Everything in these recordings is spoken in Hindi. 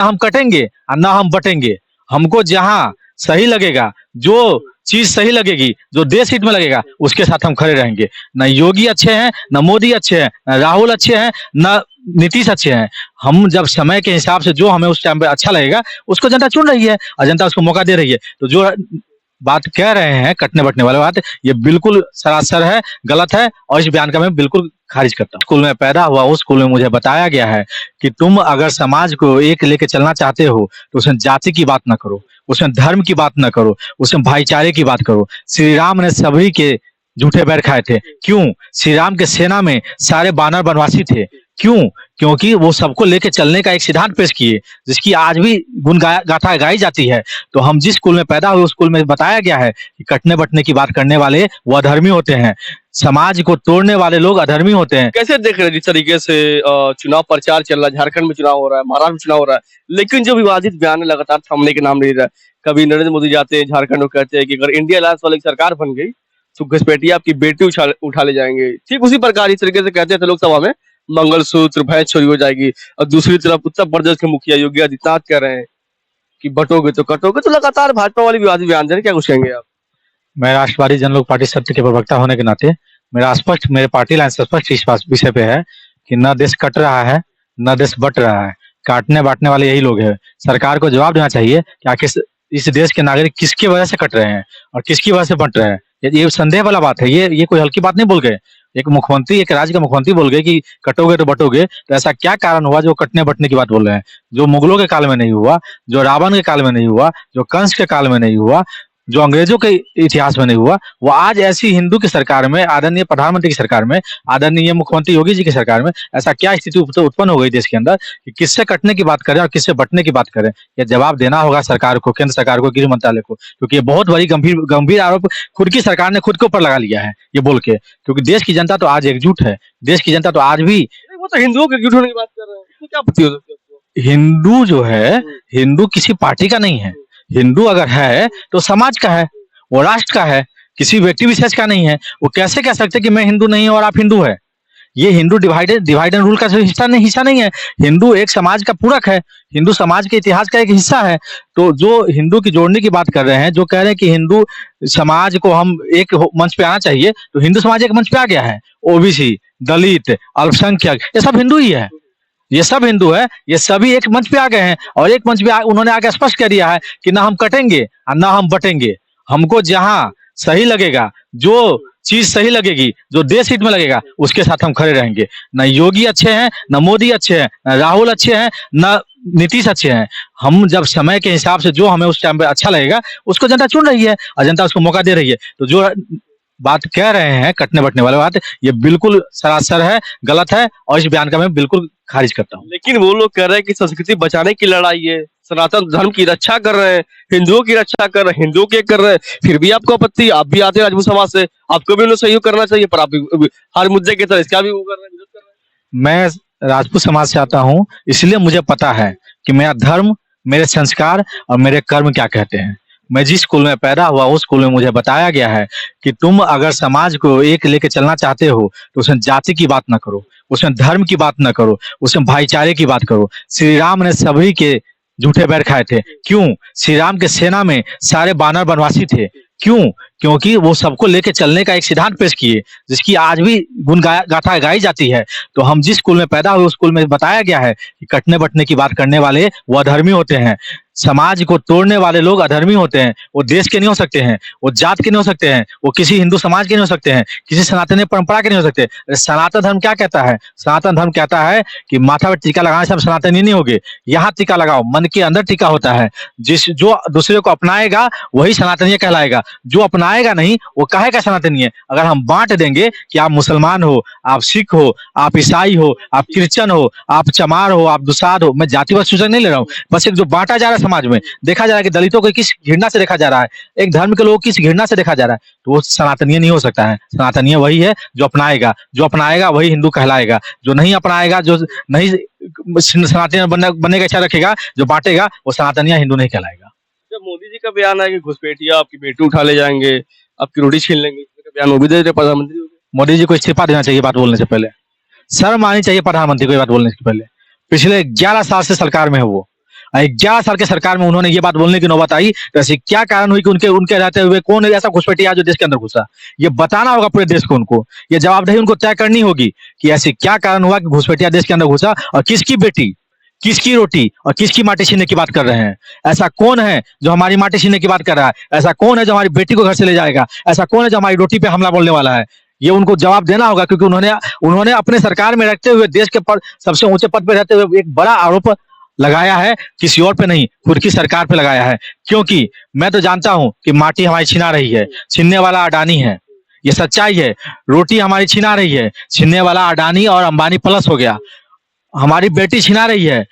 हम कटेंगे और ना हम बटेंगे। हमको जहां सही लगेगा, जो चीज सही लगेगी, जो देश हित में लगेगा, उसके साथ हम खड़े रहेंगे। न योगी अच्छे हैं, न मोदी अच्छे हैं, न राहुल अच्छे हैं, न नीतीश अच्छे हैं। हम जब समय के हिसाब से जो हमें उस टाइम पे अच्छा लगेगा, उसको जनता चुन रही है और जनता उसको मौका दे रही है। तो जो बात कह रहे हैं कटने बटने वाले बात, ये बिल्कुल सरासर है, गलत है और इस बयान का मैं बिल्कुल खारिज करता हूँ। स्कूल में पैदा हुआ, उस स्कूल में मुझे बताया गया है कि तुम अगर समाज को एक लेके चलना चाहते हो तो उसमें जाति की बात ना करो, उसमें धर्म की बात ना करो, उसमें भाईचारे की बात करो। श्री राम ने सभी के जूठे बैर खाए थे। क्यों? श्री राम के सेना में सारे बानर बनवासी थे। क्यों? क्योंकि वो सबको लेके चलने का एक सिद्धांत पेश किए, जिसकी आज भी गुण गाथा गाई जाती है। तो हम जिस स्कूल में पैदा हुए, उस स्कूल में बताया गया है कि कटने बटने की बात करने वाले वो अधर्मी होते हैं, समाज को तोड़ने वाले लोग अधर्मी होते हैं। कैसे देख रहे हैं जिस तरीके से चुनाव प्रचार चल रहा है, झारखंड में चुनाव हो रहा है, महाराष्ट्र में चुनाव हो रहा है, लेकिन जो विवादित बयान है लगातार थमने के नाम नहीं रहा है। कभी नरेंद्र मोदी जाते हैं झारखंड में, कहते हैं कि अगर इंडिया अलायंस वाली सरकार बन गई तो घुसपैठिया आपकी बेटी उठा ले जाएंगे। ठीक उसी प्रकार इस तरीके से कहते थे लोकसभा में, मंगलसूत्र भैंस चोरी हो जाएगी। और दूसरी तरफ उत्तर प्रदेश के मुखिया योगी आदित्यनाथ कह रहे हैं कि बटोगे तो कटोगे। तो लगातार भाजपा वाली विवादित बयान दे रहे हैं, क्या कुछ कहेंगे आप? मैं राष्ट्रवादी जनलोक पार्टी सत्य के प्रवक्ता होने के नाते मेरे पार्टी लाइन स्पष्ट इस विषय पे है कि न देश कट रहा है, न देश बट रहा है। काटने बांटने वाले यही लोग हैं। सरकार को जवाब देना चाहिए कि आखिर इस देश के नागरिक किसकी वजह से कट रहे हैं और किसकी वजह से बंट रहे हैं। ये संदेह वाला बात है। ये कोई हल्की बात नहीं बोल गए। एक मुख्यमंत्री, एक राज्य का मुख्यमंत्री बोल गए कि कटोगे तो बटोगे। तो ऐसा क्या कारण हुआ जो कटने बटने की बात बोल रहे हैं? जो मुगलों के काल में नहीं हुआ, जो रावण के काल में नहीं हुआ, जो कंस के काल में नहीं हुआ, जो अंग्रेजों के इतिहास में नहीं हुआ, वो आज ऐसी हिंदू की सरकार में, आदरणीय प्रधानमंत्री की सरकार में, आदरणीय मुख्यमंत्री योगी जी की सरकार में ऐसा क्या स्थिति उत्पन्न हो गई देश के अंदर कि किससे कटने की बात करें और किससे बटने की बात करें? यह जवाब देना होगा सरकार को, केंद्र सरकार को, गृह मंत्रालय को, क्योंकि ये बहुत बड़ी गंभीर आरोप खुद की सरकार ने खुद के ऊपर लगा लिया है ये बोल के। क्योंकि देश की जनता तो आज एकजुट है, देश की जनता तो आज भी। वो तो हिंदुओं के एकजुट होने की बात कर रहे हैं, तो क्या आपत्ति हो सकती है आपको? हिंदू जो है, हिंदू किसी पार्टी का नहीं है। हिंदू अगर है तो समाज का है, वो राष्ट्र का है, किसी व्यक्ति विशेष का नहीं है। वो कैसे कह सकते कि मैं हिंदू नहीं हूं और आप हिंदू है? ये हिंदू डिवाइड एंड रूल का हिस्सा नहीं है। हिंदू एक समाज का पूरक है, हिंदू समाज के इतिहास का एक हिस्सा है। तो जो हिंदू की जोड़ने की बात कर रहे हैं, जो कह रहे हैं कि हिंदू समाज को हम एक मंच पे आना चाहिए, तो हिंदू समाज एक मंच पे आ गया है। ओबीसी, दलित, अल्पसंख्यक, ये सब हिंदू ही है। ये सब हिंदू है, ये सभी एक मंच पे आ गए हैं और एक मंच पे उन्होंने आके स्पष्ट कर दिया है कि ना हम कटेंगे और ना हम बटेंगे। हमको जहां सही लगेगा, जो चीज सही लगेगी, जो देश हित में लगेगा, उसके साथ हम खड़े रहेंगे। न योगी अच्छे हैं, न मोदी अच्छे हैं, न राहुल अच्छे हैं, न नीतीश अच्छे हैं। हम जब समय के हिसाब से जो हमें उस टाइम पे अच्छा लगेगा, उसको जनता चुन रही है और जनता उसको मौका दे रही है। तो जो बात कह रहे हैं कटने बटने वाले बात, ये बिल्कुल सरासर है, गलत है और इस बयान का मैं बिल्कुल खारिज करता हूँ। लेकिन वो लोग कह रहे हैं कि संस्कृति बचाने की लड़ाई है, सनातन धर्म की रक्षा कर रहे हैं, हिंदुओं की रक्षा कर रहे हैं, हिंदुओं के कर रहे हैं, फिर भी आपको आपत्ति? आप भी आते हैं राजपूत समाज से, आपको भी उन्हें सहयोग करना चाहिए, पर आप भी हर मुद्दे की तरह इसका भी वो कर रहे हैं, विरोध कर रहे हैं। मैं राजपूत समाज से आता हूँ, इसलिए मुझे पता है कि मेरा धर्म, मेरे संस्कार और मेरे कर्म क्या कहते हैं। मैं जिस स्कूल में पैदा हुआ, उस स्कूल में मुझे बताया गया है कि तुम अगर समाज को एक लेके चलना चाहते हो तो उसमें जाति की बात ना करो, उसमें धर्म की बात ना करो, उसमें भाईचारे की बात करो। श्री राम ने सभी के जूठे बैर खाए थे। क्यों? श्री राम के सेना में सारे बानर बनवासी थे। क्यों? क्योंकि वो सबको लेके चलने का एक सिद्धांत पेश किए, जिसकी आज भी गुण गाथा गाई जाती है। तो हम जिस स्कूल में पैदा हुए, उस स्कूल में बताया गया है कि कटने बटने की बात करने वाले वो अधर्मी होते हैं, समाज को तोड़ने वाले लोग अधर्मी होते हैं। वो देश के नहीं हो सकते हैं, वो जात के नहीं हो सकते हैं, वो किसी हिंदू समाज के नहीं हो सकते हैं, किसी सनातनी परंपरा के नहीं हो सकते। सनातन धर्म क्या कहता है? सनातन धर्म कहता है कि माथा पर टीका लगाने से हम सनातनी नहीं होगे। यहाँ टीका लगाओ, मन के अंदर टीका होता है। जो दूसरे को अपनाएगा वही सनातनीय कहलाएगा, जो अपनाएगा नहीं वो कहेगा सनातनीय। अगर हम बांट देंगे कि आप मुसलमान हो, आप सिख हो, आप ईसाई हो, आप क्रिश्चियन हो, आप चमार हो, आप दुसाद हो, मैं जातिवाद सूचक नहीं ले रहा हूँ, बस एक जो बांटा जा रहा है समाज में, देखा जा रहा है कि दलितों को किस घृणा से देखा जा रहा है, एक धर्म के लोगों को किस घृणा से देखा जा रहा है, तो वो सनातनीय नहीं हो सकता है। सनातनीय वही है जो अपनाएगा वही हिंदू कहलाएगा। जो नहीं अपनाएगा, जो नहीं सनातनीय बनने का इच्छा रखेगा, जो बांटेगा, वो सनातनीय हिंदू नहीं कहलाएगा। जब मोदी जी का बयान है कि घुसपैठिया आपकी बेटी उठा ले जाएंगे, आपकी रोटी छीन लेंगे, इसका बयान वो भी दे रहे प्रधानमंत्री हो गए। मोदी जी को इस्तीफा देना चाहिए बात बोलने से पहले, शर्म आनी चाहिए प्रधानमंत्री को ये बात बोलने से पहले। पिछले 11 साल से सरकार में है वो, 11 साल के सरकार में उन्होंने ये बात बोलने की नौबत आई, तो ऐसी क्या कारण हुई कि उनके उनके रहते हुए कौन ऐसा घुसपैठिया जो देश के अंदर घुसा? ये बताना होगा पूरे देश को उनको। ये जवाबदेही उनको तय करनी होगी कि ऐसी क्या कारण हुआ कि घुसपैठिया देश के अंदर घुसा और किसकी बेटी, किसकी रोटी और किसकी माटी छीनने की बात कर रहे हैं? ऐसा कौन है जो हमारी माटी छीनने की बात कर रहा है? ऐसा कौन है जो हमारी बेटी को घर से ले जाएगा? ऐसा कौन है जो हमारी रोटी पे हमला बोलने वाला है? ये उनको जवाब देना होगा, क्योंकि उन्होंने उन्होंने अपने सरकार में रहते हुए देश के सबसे ऊंचे पद पे रहते हुए एक बड़ा आरोप लगाया है, किसी और पे नहीं, खुद की सरकार पे लगाया है। क्योंकि मैं तो जानता हूं कि माटी हमारी छिना रही है, छीनने वाला अडानी है, ये सच्चाई है। रोटी हमारी छिना रही है, छीनने वाला अडानी और अंबानी प्लस हो गया। हमारी बेटी छिना रही है,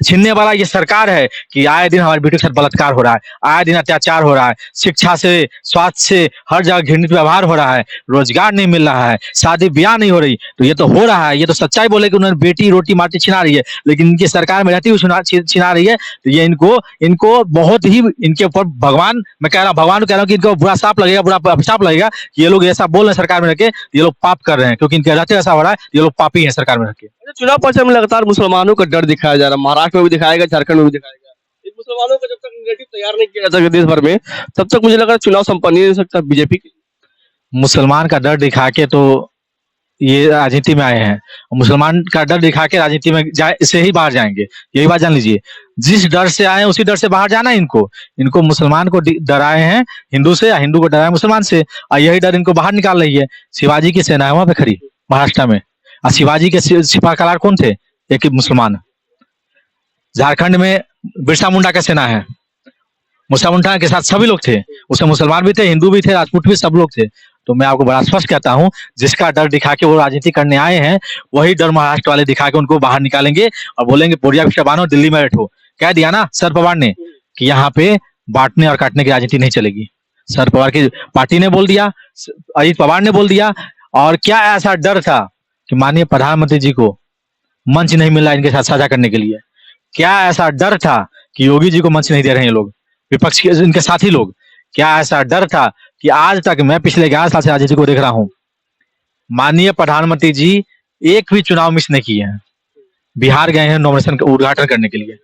छीनने वाला ये सरकार है कि आए दिन हमारी बेटी के साथ बलात्कार हो रहा है, आए दिन अत्याचार हो रहा है, शिक्षा से स्वास्थ्य से हर जगह घृणित व्यवहार हो रहा है, रोजगार नहीं मिल रहा है, शादी ब्याह नहीं हो रही। तो ये तो हो रहा है, ये तो सच्चाई बोले कि उन्होंने बेटी रोटी माटी छिना रही है, लेकिन इनकी सरकार में रहती हुई छिना रही है। तो ये इनको इनको बहुत ही इनके ऊपर भगवान, मैं कह रहा हूँ भगवान को कह रहा हूँ कि इनको बुरा साप लगेगा, बुरा अभिशाप लगेगा कि ये लोग ऐसा बोल रहे हैं सरकार में रह के, ये लोग पाप कर रहे हैं, क्योंकि इनके रहते ऐसा हो रहा है, ये लोग पापी हैं सरकार में रह के। अच्छा, चुनाव प्रचार में लगातार मुसलमानों का डर दिखाया जा रहा है, महाराष्ट्र में भी दिखाएगा, झारखंड में भी दिखाएगा। इन मुसलमानों का जब तक नेगेटिव तैयार नहीं किया जाता देश भर में, तब तक मुझे लग रहा है चुनाव संपन्न नहीं हो सकता बीजेपी के। मुसलमान का डर दिखा के तो ये राजनीति में आए हैं, मुसलमान का डर दिखा के राजनीति में से ही बाहर जाएंगे, यही बात जान लीजिए। जिस डर से आए हैं उसी डर से बाहर जाना है इनको। इनको मुसलमान को डराए हैं हिंदू से, या हिंदू को डराए मुसलमान से, और यही डर इनको बाहर निकाल रही है। शिवाजी की सेना है वहां पे खड़ी महाराष्ट्र में, और शिवाजी के सिपा कलार कौन थे? एक मुसलमान। झारखंड में बिरसा मुंडा का सेना है, बिरसा मुंडा के साथ सभी लोग थे, उसमें मुसलमान भी थे, हिंदू भी थे, राजपूत भी, सब लोग थे। तो मैं आपको बड़ा स्पष्ट कहता हूं, जिसका डर दिखा के वो राजनीति करने आए हैं, वही डर महाराष्ट्र वाले दिखा के उनको बाहर निकालेंगे और बोलेंगे बोरिया बिस्तर बांधो, दिल्ली में बैठो। कह दिया ना शरद पवार ने कि यहाँ पे बांटने और काटने की राजनीति नहीं चलेगी। शरद पवार की पार्टी ने बोल दिया, अजित पवार ने बोल दिया। और क्या ऐसा डर था कि माननीय प्रधानमंत्री जी को मंच नहीं मिल रहा इनके साथ साझा करने के लिए? क्या ऐसा डर था कि योगी जी को मंच नहीं दे रहे हैं लोग, विपक्ष के इनके साथी लोग? क्या ऐसा डर था कि आज तक मैं पिछले 11 साल से राजनीति को देख रहा हूं, माननीय प्रधानमंत्री जी एक भी चुनाव मिस नहीं किए हैं। बिहार गए हैं नॉमिनेशन का उद्घाटन करने के लिए,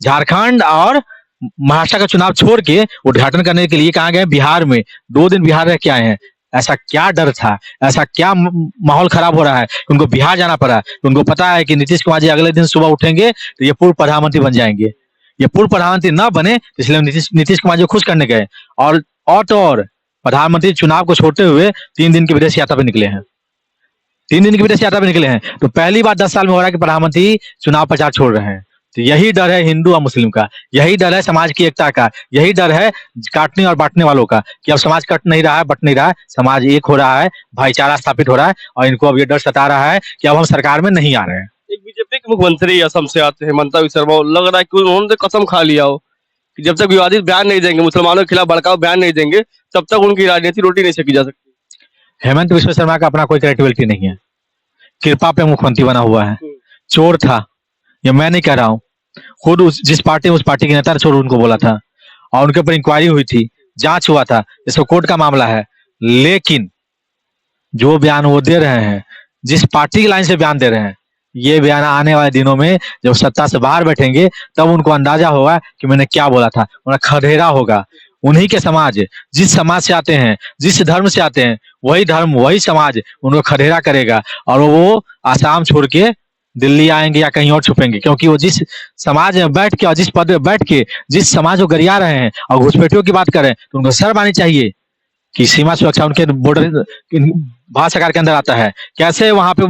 झारखंड और महाराष्ट्र का चुनाव छोड़ के उद्घाटन करने के लिए कहाँ गए? बिहार में 2 दिन बिहार रह के आए हैं। ऐसा क्या डर था, ऐसा क्या माहौल खराब हो रहा है उनको बिहार जाना पड़ा? उनको पता है कि नीतीश कुमार जी अगले दिन सुबह उठेंगे तो ये पूर्व प्रधानमंत्री बन जाएंगे। ये पूर्व प्रधानमंत्री न बने, इसलिए नीतीश कुमार जी को खुश करने गए, और तो और प्रधानमंत्री चुनाव को छोड़ते हुए 3 दिन की विदेश यात्रा पे निकले हैं। 3 दिन की विदेश यात्रा पे निकले हैं। तो पहली बार 10 साल में हो रहा है कि प्रधानमंत्री चुनाव प्रचार छोड़ रहे हैं। तो यही डर है हिंदू और मुस्लिम का, यही डर है समाज की एकता का, यही डर है काटने और बांटने वालों का कि अब समाज कट नहीं रहा है, बट नहीं रहा है, समाज एक हो रहा है, भाईचारा स्थापित हो रहा है, और इनको अब ये डर सता रहा है कि अब हम सरकार में नहीं आ रहे हैं। एक बीजेपी के मुख्यमंत्री असम से आते हैं, हेमंत बिस्वा शर्मा, लग रहा है कि उन्होंने तो कसम खा लिया हो कि जब तक विवादित बयान नहीं देंगे, मुसलमानों के खिलाफ भड़काऊ बयान नहीं देंगे, तब तक उनकी राजनीति रोटी नहीं सेकी जा सकती। हेमंत बिस्वा शर्मा का अपना कोई क्रेडिबिलिटी नहीं है, कृपा पे मुख्यमंत्री बना हुआ है। चोर था, ये मैं नहीं कह रहा हूँ, खुद जिस पार्टी उस पार्टी के नेता ने चोर उनको बोला था, और उनके ऊपर इंक्वायरी हुई थी, जांच हुआ था, इसको कोर्ट का मामला है। लेकिन जो बयान वो दे रहे हैं, जिस पार्टी की लाइन से बयान दे रहे हैं, ये बयान आने वाले दिनों में जब सत्ता से बाहर बैठेंगे तब उनको अंदाजा होगा कि मैंने क्या बोला था, उन्हें खदेड़ा होगा। उन्हीं के समाज, जिस समाज से आते हैं, जिस धर्म से आते हैं, वही धर्म वही समाज उनको खदेड़ा करेगा, और वो आसाम छोड़ के दिल्ली आएंगे या कहीं और छुपेंगे, क्योंकि वो जिस समाज में बैठ के और जिस पद में बैठ के जिस समाज को गरिया रहे हैं और घुसपैठियों की बात करें, तो उनको शर्म आनी चाहिए कि सीमा सुरक्षा उनके बॉर्डर भारत सरकार के अंदर आता है। कैसे वहां पे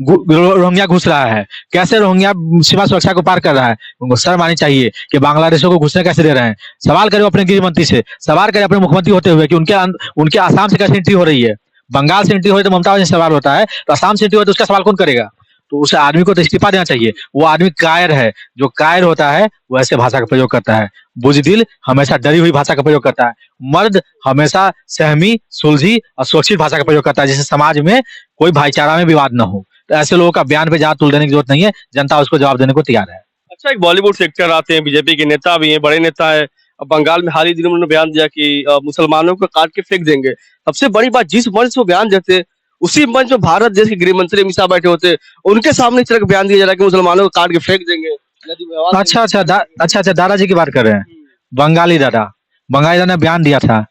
रोहिंग्या घुस रहा है, कैसे रोहिंग्या सीमा सुरक्षा को पार कर रहा है, उनको शर्म आनी चाहिए कि बांग्लादेशों को घुसने कैसे दे रहे हैं। सवाल करें अपने गृह मंत्री से, सवाल करें अपने मुख्यमंत्री होते हुए कि उनके आसाम से कैसे एंट्री हो रही है। बंगाल से एंट्री हो रही तो ममता से सवाल होता है, तो आसाम से एंट्री हो तो उसका सवाल कौन करेगा? तो उस आदमी को तो इस्तीफा देना चाहिए। वो आदमी कायर है, जो कायर होता है वो ऐसे भाषा का प्रयोग करता है। बुजदिल हमेशा डरी हुई भाषा का प्रयोग करता है, मर्द हमेशा सहमी, सुलझी और सुरक्षित भाषा का प्रयोग करता है, जिससे समाज में कोई भाईचारा में विवाद न हो। तो ऐसे लोगों का बयान पे जवाब तुल देने की जरूरत नहीं है, जनता उसको जवाब देने को तैयार है। अच्छा, एक बॉलीवुड से एक्टर आते हैं, बीजेपी के नेता भी हैं, बड़े नेता है। अब बंगाल में हाल ही दिनों में उन्होंने बयान दिया कि मुसलमानों को काट के फेंक देंगे। सबसे बड़ी बात, जिस मंच को बयान देते उसी मंच में भारत देश के गृह मंत्री अमित शाह बैठे होते, उनके सामने इस तरह का बयान दिया जा रहा है कि मुसलमानों को काट के फेंक देंगे। नदी में आवाज अच्छा अच्छा अच्छा अच्छा दादाजी की बात कर रहे हैं। बंगाली दादा, बंगाली दादा ने बयान दिया था।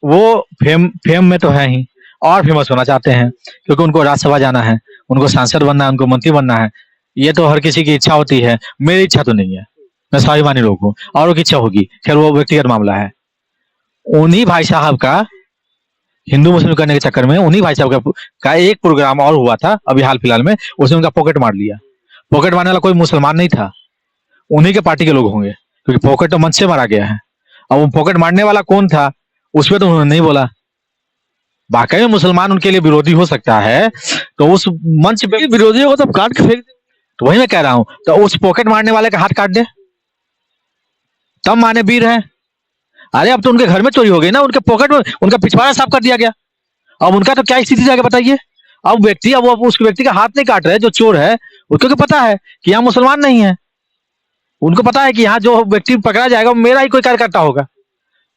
वो फेम में तो है ही, और फेमस होना चाहते हैं क्योंकि उनको राज्यसभा जाना है, उनको सांसद बनना है, उनको मंत्री बनना है। ये तो हर किसी की इच्छा होती है, मेरी इच्छा तो नहीं है। मैं स्वाभिमानी लोग हूँ, औरों की इच्छा होगी, खैर वो व्यक्तिगत मामला है। उन्हीं भाई साहब का हिंदू मुस्लिम करने के चक्कर में उन्हीं भाई साहब का एक प्रोग्राम और हुआ था अभी हाल फिलहाल में, उसने उनका पॉकेट मार लिया। पॉकेट मारने वाला कोई मुसलमान नहीं था, उन्हीं के पार्टी के लोग होंगे, क्योंकि पॉकेट तो मंच से मारा गया है। अब वो पॉकेट मारने वाला कौन था उसमें तो उन्होंने नहीं बोला। वाकई में मुसलमान उनके लिए विरोधी हो सकता है, तो उस मंच पे विरोधियों को तो काट के फेंक दे। तो वही मैं कह रहा हूं, तो उस पॉकेट मारने वाले का हाथ काट दे, तब माने वीर है। अरे अब तो उनके घर में चोरी हो गई ना, उनके पॉकेट में उनका पिछवाड़ा साफ कर दिया गया। अब उनका तो क्या स्थिति जाके बताइए। अब व्यक्ति, अब वो उस व्यक्ति का हाथ नहीं काट रहे जो चोर है, क्योंकि पता है कि यहाँ मुसलमान नहीं है। उनको पता है कि यहाँ जो व्यक्ति पकड़ा जाएगा वो मेरा ही कोई कार्यकर्ता होगा।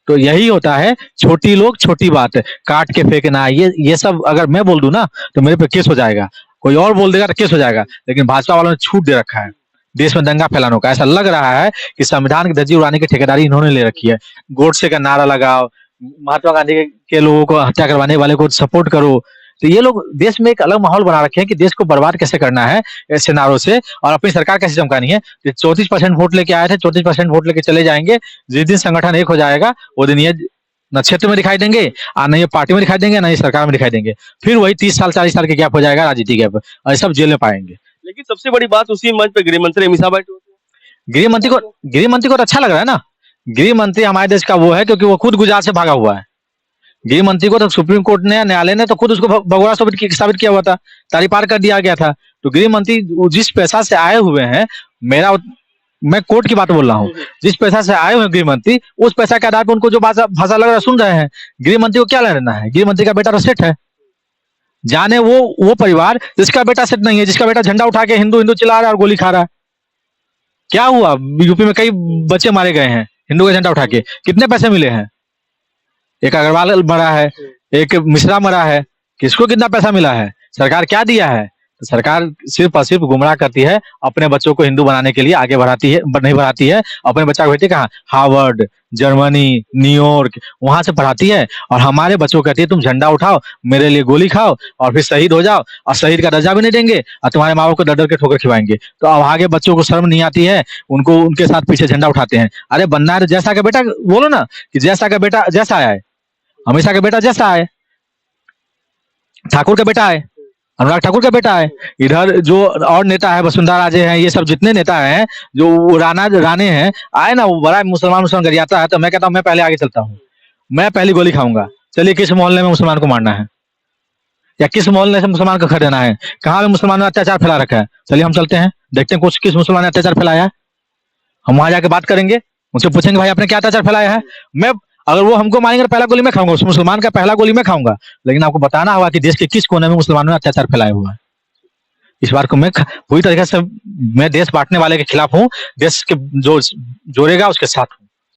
तो यही होता है, छोटी लोग छोटी बात है, काट के फेंकना, ये सब अगर मैं बोल दूं ना तो मेरे पे केस हो जाएगा, कोई और बोल देगा तो केस हो जाएगा। लेकिन भाजपा वालों ने छूट दे रखा है देश में दंगा फैलाने का। ऐसा लग रहा है कि संविधान की धज्जी उड़ाने की ठेकेदारी इन्होंने ले रखी है। गोडसे का नारा लगाओ, महात्मा गांधी के लोगों को हत्या करवाने वाले को सपोर्ट करो। तो ये लोग देश में एक अलग माहौल बना रखे हैं कि देश को बर्बाद कैसे करना है ऐसे नारों से, और अपनी सरकार कैसे चमकानी है। 34% वोट लेके आए थे, 34% वोट लेके चले जाएंगे। जिस दिन संगठन एक हो जाएगा वो दिन ये न क्षेत्र में दिखाई देंगे, और न ये पार्टी में दिखाई देंगे, न ये सरकार में दिखाई देंगे। फिर वही 30 साल 40 साल के गैप हो जाएगा, राजनीति गैप, और सब जेल में पाएंगे। लेकिन सबसे बड़ी बात, उसी मंच पे गृह मंत्री अमित शाह बैठे होते हैं। गृह मंत्री को तो अच्छा लग रहा है ना। गृह मंत्री हमारे देश का वो है क्योंकि वो खुद गुजरात से भागा हुआ है। गृह मंत्री को तो सुप्रीम कोर्ट ने, न्यायालय ने तो खुद उसको भगोड़ा साबित किया हुआ था, तारी पार कर दिया गया था। तो गृह मंत्री जिस पैसा से आए हुए हैं, मैं कोर्ट की बात बोल रहा हूँ, जिस पैसा से आए हुए गृह मंत्री, उस पैसा के आधार पर उनको जो भाषा लग रहा है सुन रहे हैं। गृह मंत्री को क्या लेना है, गृह मंत्री का बेटा तो सेठ है। जाने वो परिवार जिसका बेटा सेठ नहीं है, जिसका बेटा झंडा उठा के हिंदू हिंदू चिल्ला रहा है और गोली खा रहा है। क्या हुआ, यूपी में कई बच्चे मारे गए हैं हिंदू का झंडा उठा के, कितने पैसे मिले हैं। एक अग्रवाल मरा है, एक मिश्रा मरा है, किसको कितना पैसा मिला है, सरकार क्या दिया है। तो सरकार सिर्फ और सिर्फ गुमराह करती है, अपने बच्चों को हिंदू बनाने के लिए आगे बढ़ाती है, नहीं बढ़ाती है। अपने बच्चा को भेजती है कहाँ, हार्वर्ड, जर्मनी, न्यूयॉर्क, वहां से पढ़ाती है। और हमारे बच्चों को कहती है तुम झंडा उठाओ, मेरे लिए गोली खाओ, और फिर शहीद हो जाओ, और शहीद का दर्जा भी नहीं देंगे, और तुम्हारे माँ बाप को डर डर के ठोकर खिलाएंगे। तो अब आगे बच्चों को शर्म नहीं आती है, उनको उनके साथ पीछे झंडा उठाते हैं। अरे बनना है जैसा का बेटा, बोलो ना कि जैसा का बेटा जैसा आया है, हमेशा का बेटा जैसा है, ठाकुर का बेटा है, अनुराग ठाकुर का बेटा है। इधर जो और नेता है, वसुंधरा राजे हैं, ये सब जितने नेता हैं, जो राणे हैं, आए ना, वो बड़ा मुसलमान गरियाता है। तो मैं कहता हूँ मैं पहले आगे चलता हूँ, मैं पहली गोली खाऊंगा। चलिए किस मोहल्ले में मुसलमान को मारना है, या किस मोहल्ले से मुसलमान को खरीदना है, कहाँ पे मुसलमान ने अत्याचार फैला रखा है, चलिए हम चलते हैं, देखते हैं कुछ किस मुसलमान ने अत्याचार फैलाया है। हम वहां जाके बात करेंगे, उनसे पूछेंगे भाई आपने क्या अत्याचार फैलाया है। मैं, अगर वो हमको मारेंगे तो पहला गोली मैं खाऊंगा, उस मुसलमान का पहला गोली मैं खाऊंगा। लेकिन आपको बताना होगा कि देश के किस कोने में मुसलमानों ने अत्याचार फैलाया हुआ है। इस बार को मैं पूरी तरीके से, मैं देश बांटने वाले के खिलाफ हूँ, देश के जो जोड़ेगा उसके साथ हूँ।